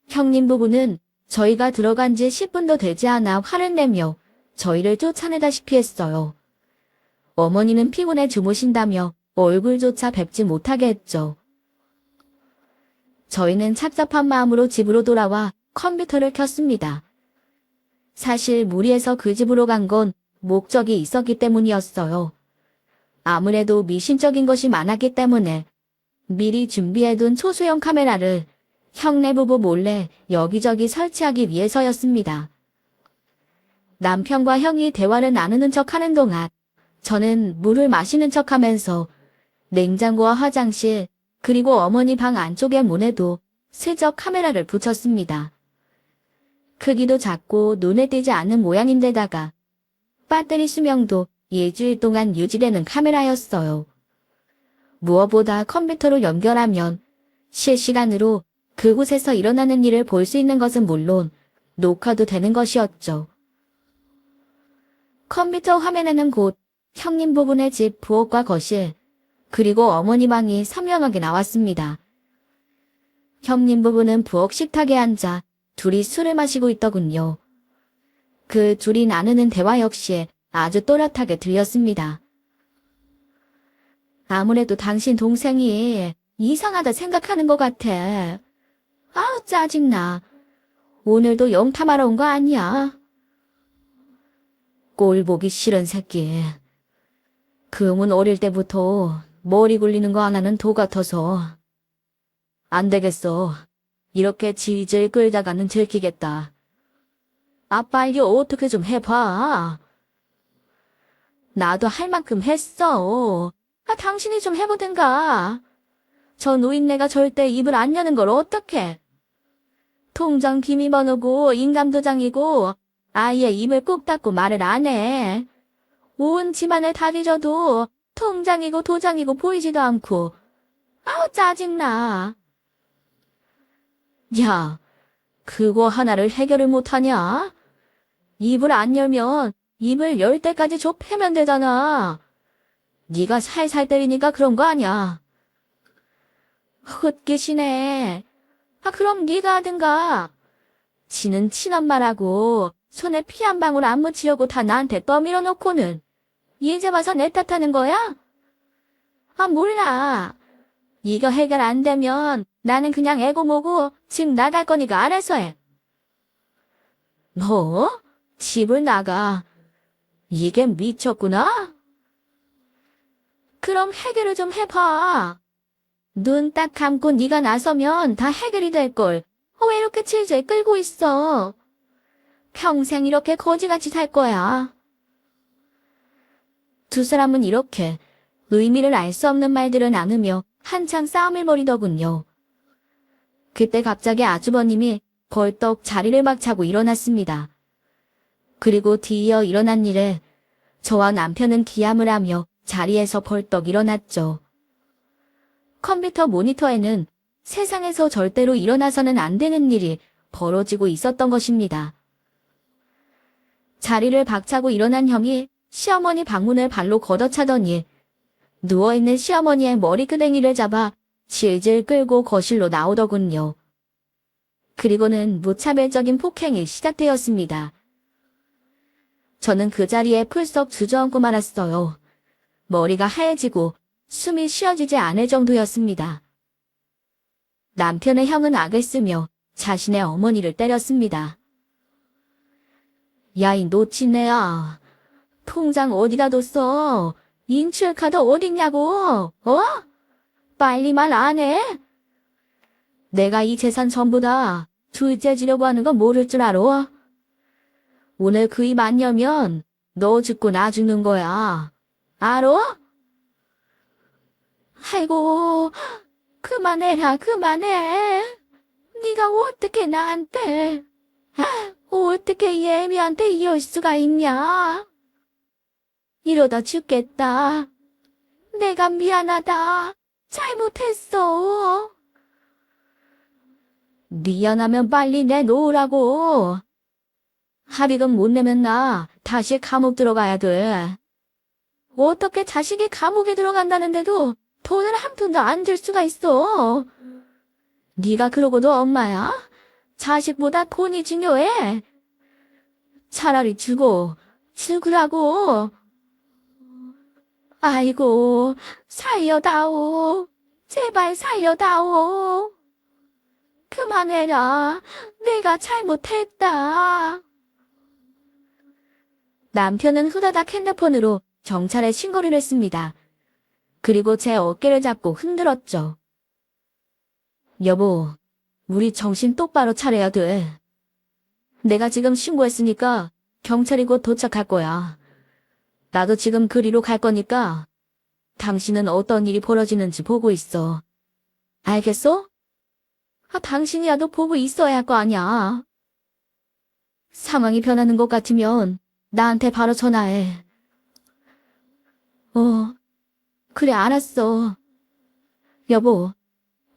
형님 부부는 저희가 들어간 지 10분도 되지 않아 화를 내며 저희를 쫓아내다시피 했어요. 어머니는 피곤해 주무신다며 얼굴조차 뵙지 못하게 했죠. 저희는 착잡한 마음으로 집으로 돌아와 컴퓨터를 켰습니다. 사실 무리해서 그 집으로 간 건 목적이 있었기 때문이었어요. 아무래도 미신적인 것이 많았기 때문에 미리 준비해둔 초소형 카메라를 형네 부부 몰래 여기저기 설치하기 위해서였습니다. 남편과 형이 대화를 나누는 척 하는 동안 저는 물을 마시는 척 하면서 냉장고와 화장실 그리고 어머니 방 안쪽의 문에도 슬쩍 카메라를 붙였습니다. 크기도 작고 눈에 띄지 않는 모양인데다가 배터리 수명도 일주일 동안 유지되는 카메라였어요. 무엇보다 컴퓨터로 연결하면 실시간으로 그곳에서 일어나는 일을 볼 수 있는 것은 물론 녹화도 되는 것이었죠. 컴퓨터 화면에는 곧 형님 부부네 집 부엌과 거실, 그리고 어머니 방이 선명하게 나왔습니다. 형님 부부는 부엌 식탁에 앉아 둘이 술을 마시고 있더군요. 그 둘이 나누는 대화 역시 아주 또렷하게 들렸습니다. 아무래도 당신 동생이 이상하다 생각하는 것 같아. 아우, 짜증나. 오늘도 영탐하러 온 거 아니야? 꼴 보기 싫은 새끼. 그놈은 어릴 때부터 머리 굴리는 거 하나는 도 같아서. 안 되겠어. 이렇게 질질 끌다가는 들키겠다. 빨리 어떻게 좀 해봐. 나도 할 만큼 했어. 당신이 좀 해보든가. 저 노인네가 절대 입을 안 여는 걸 어떡해. 통장 비밀번호고 인감도장이고 아예 입을 꾹 닫고 말을 안 해. 온 집안을 다 뒤져도 통장이고 도장이고 보이지도 않고. 아우, 짜증나. 야, 그거 하나를 해결을 못하냐? 입을 안 열면 입을 열 때까지 좁히면 되잖아. 네가 살살 때리니까 그런 거 아니야. 헛기시네. 그럼 네가 하든가. 지는 친엄마라고 손에 피 한 방울 안 묻히려고 다 나한테 떠밀어 놓고는 이제 와서 내 탓하는 거야? 몰라. 이거 해결 안 되면 나는 그냥 애고 뭐고 집 나갈 거니까 알아서 해. 뭐? 집을 나가. 이게 미쳤구나? 그럼 해결을 좀 해봐. 눈 딱 감고 네가 나서면 다 해결이 될걸. 왜 이렇게 질질 끌고 있어? 평생 이렇게 거지같이 살 거야. 두 사람은 이렇게 의미를 알 수 없는 말들을 나누며 한창 싸움을 벌이더군요. 그때 갑자기 아주버님이 벌떡 자리를 박차고 일어났습니다. 그리고 뒤이어 일어난 일에 저와 남편은 기함을 하며 자리에서 벌떡 일어났죠. 컴퓨터 모니터에는 세상에서 절대로 일어나서는 안 되는 일이 벌어지고 있었던 것입니다. 자리를 박차고 일어난 형이 시어머니 방문을 발로 걷어차더니 누워있는 시어머니의 머리끄댕이를 잡아 질질 끌고 거실로 나오더군요. 그리고는 무차별적인 폭행이 시작되었습니다. 저는 그 자리에 풀썩 주저앉고 말았어요. 머리가 하얘지고 숨이 쉬어지지 않을 정도였습니다. 남편의 형은 악을 쓰며 자신의 어머니를 때렸습니다. 야, 이 노친네야. 통장 어디다 뒀어? 인출카드 어딨냐고? 빨리 말 안 해? 내가 이 재산 전부 다 둘째 지려고 하는 거 모를 줄 알아? 오늘 그 입 안 열면 너 죽고 나 죽는 거야. 알아? 아이고, 그만해라, 그만해. 네가 어떻게 나한테, 어떻게 예미한테 이럴 수가 있냐? 이러다 죽겠다. 내가 미안하다. 잘못했어. 미안하면 빨리 내놓으라고. 합의금 못 내면 나 다시 감옥 들어가야 돼. 어떻게 자식이 감옥에 들어간다는데도 돈을 한 푼도 안 줄 수가 있어. 네가 그러고도 엄마야? 자식보다 돈이 중요해. 차라리 죽으라고. 아이고, 살려다오. 제발 살려다오. 그만해라. 내가 잘못했다. 남편은 후다닥 핸드폰으로 경찰에 신고를 했습니다. 그리고 제 어깨를 잡고 흔들었죠. 여보, 우리 정신 똑바로 차려야 돼. 내가 지금 신고했으니까 경찰이 곧 도착할 거야. 나도 지금 그리로 갈 거니까 당신은 어떤 일이 벌어지는지 보고 있어. 알겠어? 당신이라도 보고 있어야 할 거 아니야. 상황이 변하는 것 같으면 나한테 바로 전화해. 그래, 알았어. 여보,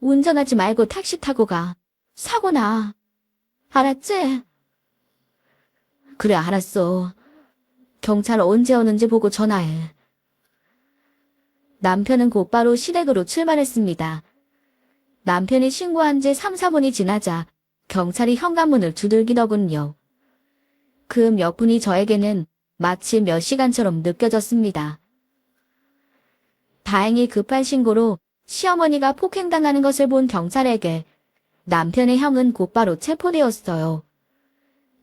운전하지 말고 택시 타고 가. 사고 나. 알았지? 그래, 알았어. 경찰 언제 오는지 보고 전화해. 남편은 곧바로 시댁으로 출발했습니다. 남편이 신고한 지 3, 4분이 지나자 경찰이 현관문을 두들기더군요. 그 몇 분이 저에게는 마치 몇 시간처럼 느껴졌습니다. 다행히 급한 신고로 시어머니가 폭행당하는 것을 본 경찰에게 남편의 형은 곧바로 체포되었어요.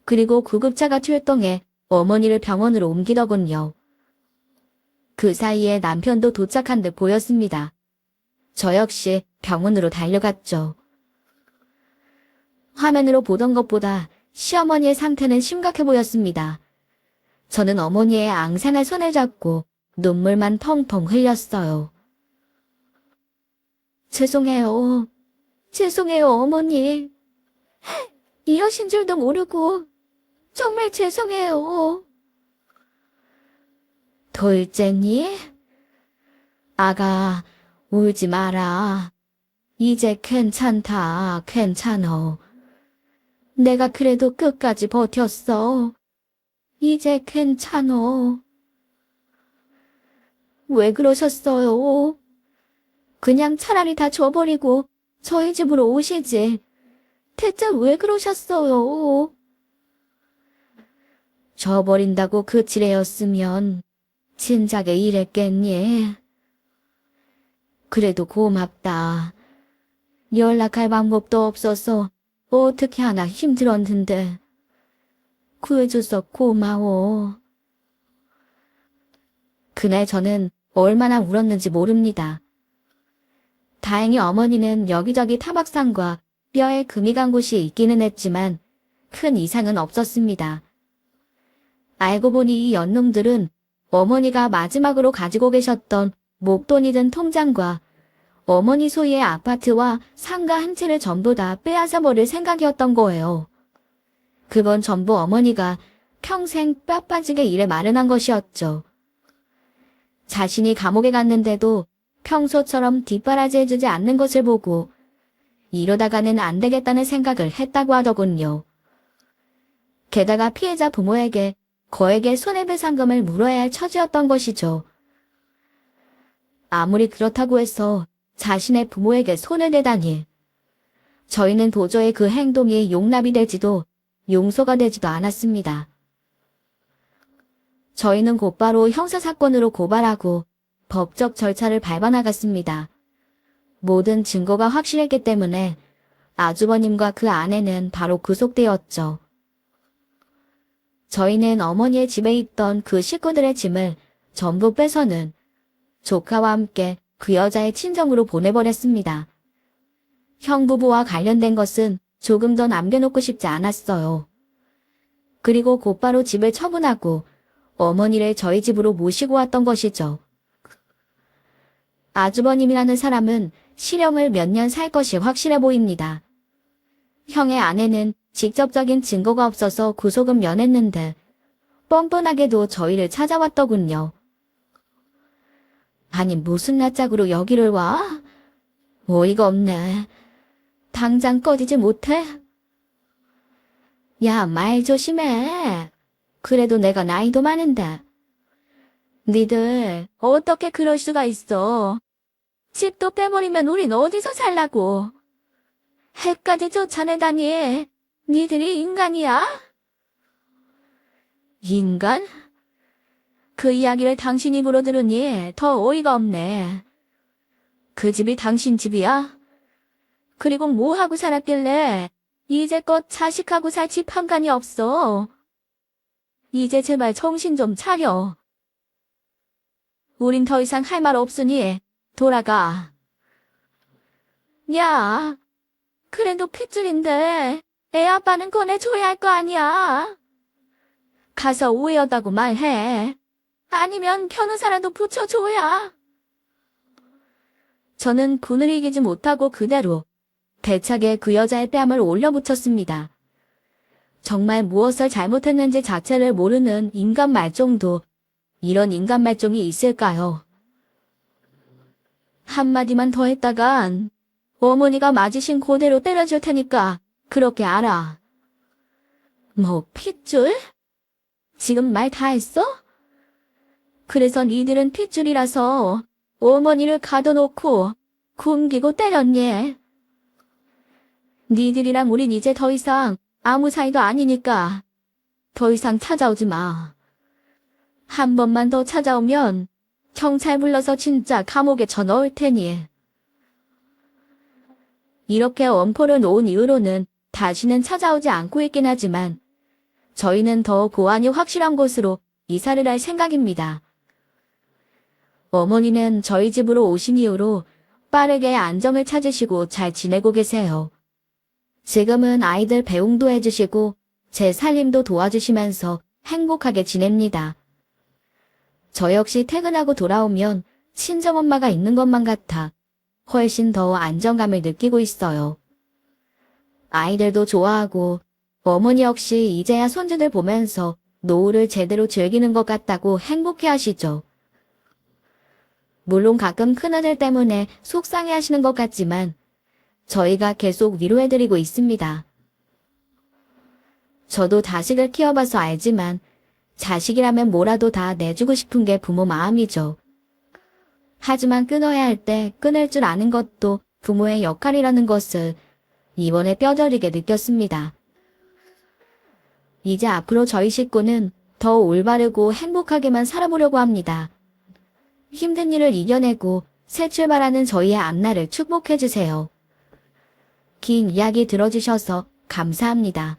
그리고 구급차가 출동해 어머니를 병원으로 옮기더군요. 그 사이에 남편도 도착한 듯 보였습니다. 저 역시 병원으로 달려갔죠. 화면으로 보던 것보다 시어머니의 상태는 심각해 보였습니다. 저는 어머니의 앙상한 손을 잡고 눈물만 펑펑 흘렸어요. 죄송해요. 죄송해요, 어머니. 이러신 줄도 모르고 정말 죄송해요. 돌쟁이? 아가, 울지 마라. 이제 괜찮다, 괜찮어. 내가 그래도 끝까지 버텼어. 이제 괜찮어. 왜 그러셨어요? 그냥 차라리 다 줘버리고 저희 집으로 오시지. 대체 왜 그러셨어요? 줘버린다고 그치레였으면 진작에 이랬겠니? 그래도 고맙다. 연락할 방법도 없어서 어떻게 하나 힘들었는데 구해줘서 고마워. 그날 저는 얼마나 울었는지 모릅니다. 다행히 어머니는 여기저기 타박상과 뼈에 금이 간 곳이 있기는 했지만 큰 이상은 없었습니다. 알고 보니 이 연놈들은 어머니가 마지막으로 가지고 계셨던 목돈이 든 통장과 어머니 소유의 아파트와 상가 한 채를 전부 다 빼앗아 버릴 생각이었던 거예요. 그건 전부 어머니가 평생 뼈 빠지게 일에 마련한 것이었죠. 자신이 감옥에 갔는데도 평소처럼 뒷바라지 해주지 않는 것을 보고 이러다가는 안 되겠다는 생각을 했다고 하더군요. 게다가 피해자 부모에게 거액의 손해배상금을 물어야 할 처지였던 것이죠. 아무리 그렇다고 해서 자신의 부모에게 손을 대다니. 저희는 도저히 그 행동이 용납이 되지도 용서가 되지도 않았습니다. 저희는 곧바로 형사사건으로 고발하고 법적 절차를 밟아나갔습니다. 모든 증거가 확실했기 때문에 아주버님과 그 아내는 바로 구속되었죠. 저희는 어머니의 집에 있던 그 식구들의 짐을 전부 빼서는 조카와 함께 그 여자의 친정으로 보내버렸습니다. 형부부와 관련된 것은 조금 더 남겨놓고 싶지 않았어요. 그리고 곧바로 집을 처분하고 어머니를 저희 집으로 모시고 왔던 것이죠. 아주버님이라는 사람은 실형을 몇 년 살 것이 확실해 보입니다. 형의 아내는 직접적인 증거가 없어서 구속은 면했는데 뻔뻔하게도 저희를 찾아왔더군요. 아니 무슨 낯짝으로 여기를 와? 어이가 없네. 당장 꺼지지 못해? 야, 말 조심해. 그래도 내가 나이도 많은데. 니들 어떻게 그럴 수가 있어. 집도 빼버리면 우린 어디서 살라고. 해까지 쫓아내다니. 니들이 인간이야? 인간? 그 이야기를 당신 입으로 들으니 더 어이가 없네. 그 집이 당신 집이야? 그리고 뭐 하고 살았길래 이제껏 자식하고 살 집 한간이 없어. 이제 제발 정신 좀 차려. 우린 더 이상 할 말 없으니 돌아가. 야, 그래도 핏줄인데 애 아빠는 꺼내줘야 할 거 아니야. 가서 오해하다고 말해. 아니면 변호사라도 붙여줘야. 저는 군을 이기지 못하고 그대로 대차게 그 여자의 뺨을 올려붙였습니다. 정말 무엇을 잘못했는지 자체를 모르는 인간 말종도 이런 인간 말종이 있을까요? 한마디만 더 했다간 어머니가 맞으신 그대로 때려줄 테니까 그렇게 알아. 뭐 핏줄? 지금 말 다 했어? 그래서 니들은 핏줄이라서 어머니를 가둬놓고 굶기고 때렸니? 니들이랑 우린 이제 더 이상 아무 사이도 아니니까 더 이상 찾아오지 마. 한 번만 더 찾아오면 경찰 불러서 진짜 감옥에 쳐넣을 테니. 이렇게 엄포를 놓은 이후로는 다시는 찾아오지 않고 있긴 하지만 저희는 더 보안이 확실한 곳으로 이사를 할 생각입니다. 어머니는 저희 집으로 오신 이후로 빠르게 안정을 찾으시고 잘 지내고 계세요. 지금은 아이들 배웅도 해주시고 제 살림도 도와주시면서 행복하게 지냅니다. 저 역시 퇴근하고 돌아오면 친정엄마가 있는 것만 같아 훨씬 더 안정감을 느끼고 있어요. 아이들도 좋아하고 어머니 역시 이제야 손주들 보면서 노후를 제대로 즐기는 것 같다고 행복해 하시죠. 물론 가끔 큰아들 때문에 속상해 하시는 것 같지만 저희가 계속 위로해드리고 있습니다. 저도 자식을 키워봐서 알지만 자식이라면 뭐라도 다 내주고 싶은 게 부모 마음이죠. 하지만 끊어야 할 때 끊을 줄 아는 것도 부모의 역할이라는 것을 이번에 뼈저리게 느꼈습니다. 이제 앞으로 저희 식구는 더 올바르고 행복하게만 살아보려고 합니다. 힘든 일을 이겨내고 새 출발하는 저희의 앞날을 축복해주세요. 긴 이야기 들어주셔서 감사합니다.